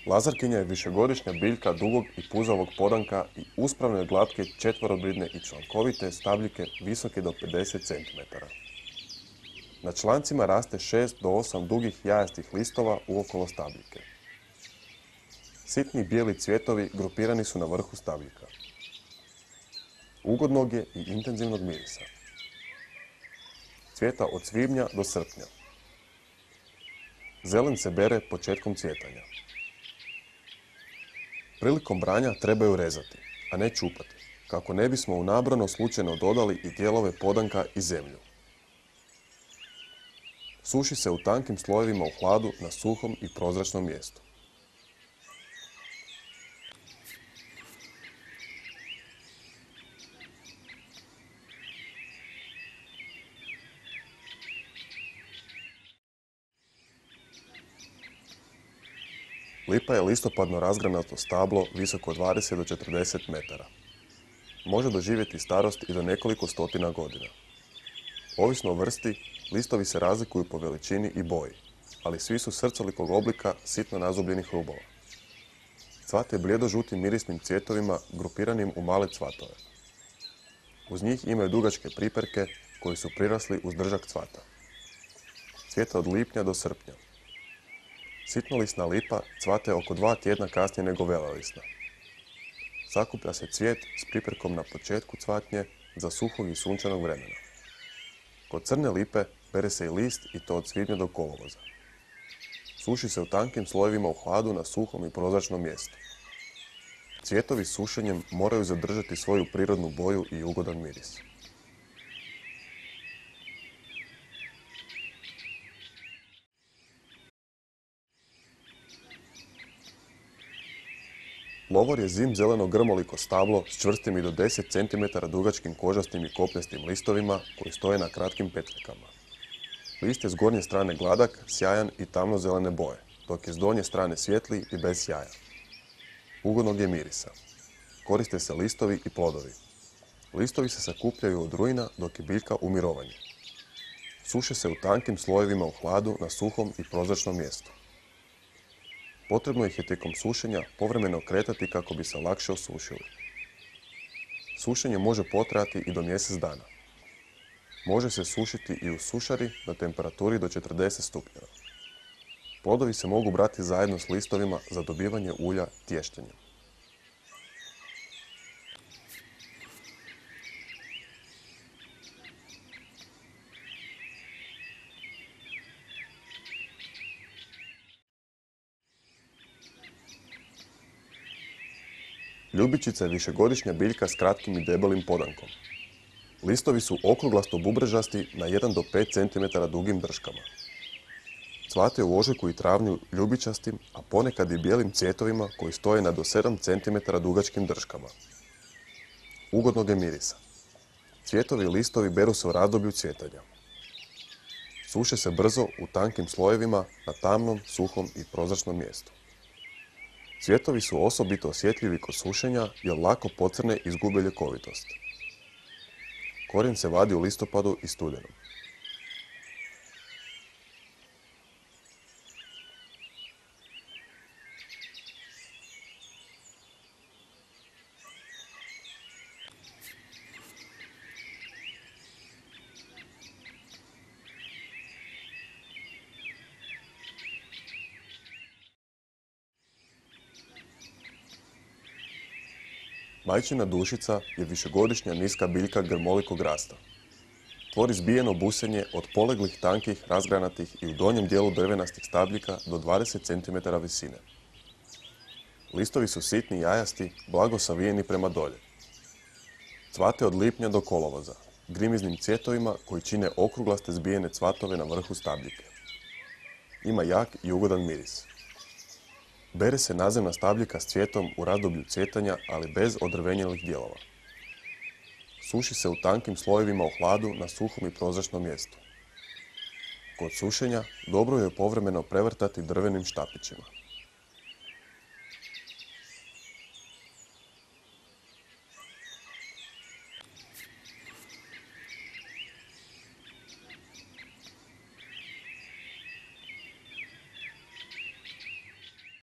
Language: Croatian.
Lazarkinja je višegodišnja biljka dugog i puzavog podanka i uspravne glatke četverobridne i člankovite stabljike visoke do 50 cm. Na člancima raste 6 do 8 dugih jajastih listova uokolo stabljike. Sitni bijeli cvjetovi grupirani su na vrhu stabljika. Ugodnog je i intenzivnog mirisa. Cvjeta od svibnja do srpnja. Zelen se bere početkom cvjetanja. Prilikom branja trebaju rezati, a ne čupati, kako ne bismo u nabrano slučajno dodali i dijelove podanka i zemlju. Suši se u tankim slojevima u hladu na suhom i prozračnom mjestu. Lipa je listopadno razgranato stablo visoko 20 do 40 metara. Može doživjeti starost i do nekoliko stotina godina. Ovisno o vrsti, listovi se razlikuju po veličini i boji, ali svi su srcolikog oblika sitno nazubljenih rubova. Cvat je blijedo-žutim mirisnim cvjetovima grupiranim u male cvatove. Uz njih imaju dugačke priperke koji su prirasli uz držak cvata. Cvjeta od lipnja do srpnja. Sitnolisna lipa cvate oko 2 tjedna kasnije nego velelisna. Sakuplja se cvijet s priperkom na početku cvatnje za suhog i sunčanog vremena. Kod crne lipe bere se i list i to od svibnja do kolovoza. Suši se u tankim slojevima u hladu na suhom i prozračnom mjestu. Cvjetovi s sušenjem moraju zadržati svoju prirodnu boju i ugodan miris. Lovor je zimzeleno grmoliko stablo s čvrstim i do 10 cm dugačkim kožastim i kopljastim listovima koji stoje na kratkim petljikama. List je s gornje strane gladak, sjajan i tamnozelene boje, dok je s donje strane svijetli i bez sjaja. Ugodnog je mirisa. Koriste se listovi i plodovi. Listovi se sakupljaju od rujna dok je biljka u mirovanju. Suše se u tankim slojevima u hladu na suhom i prozračnom mjestu. Potrebno ih je tijekom sušenja povremeno kretati kako bi se lakše osušili. Sušenje može potrajati i do mjesec dana. Može se sušiti i u sušari na temperaturi do 40 stupnjeva. Plodovi se mogu brati zajedno s listovima za dobivanje ulja tještenjem. Ljubičica je višegodišnja biljka s kratkim i debelim podankom. Listovi su okruglasto bubrežasti na 1 do 5 cm dugim drškama. Cvate u ožujku i travnju ljubičastim, a ponekad i bijelim cvjetovima koji stoje na do 7 cm dugačkim drškama. Ugodnog je mirisa. Cvjetovi i listovi beru se u razdoblju cvjetanja. Suše se brzo u tankim slojevima na tamnom, suhom i prozračnom mjestu. Cvjetovi su osobito osjetljivi kod sušenja jer lako pocrne i izgube ljekovitost. Korijen se vadi u listopadu i studenom. Majčina dušica je višegodišnja niska biljka grmolikog rasta. Tvori zbijeno busenje od poleglih, tankih, razgranatih i u donjem dijelu drvenastih stabljika do 20 cm visine. Listovi su sitni i jajasti, blago savijeni prema dolje. Cvate od lipnja do kolovoza, grimiznim cvjetovima koji čine okruglaste zbijene cvatove na vrhu stabljike. Ima jak i ugodan miris. Bere se nazemna stabljika s cvjetom u razdoblju cvjetanja, ali bez odrvenjelih dijelova. Suši se u tankim slojevima u hladu na suhom i prozračnom mjestu. Kod sušenja dobro je povremeno prevrtati drvenim štapićima.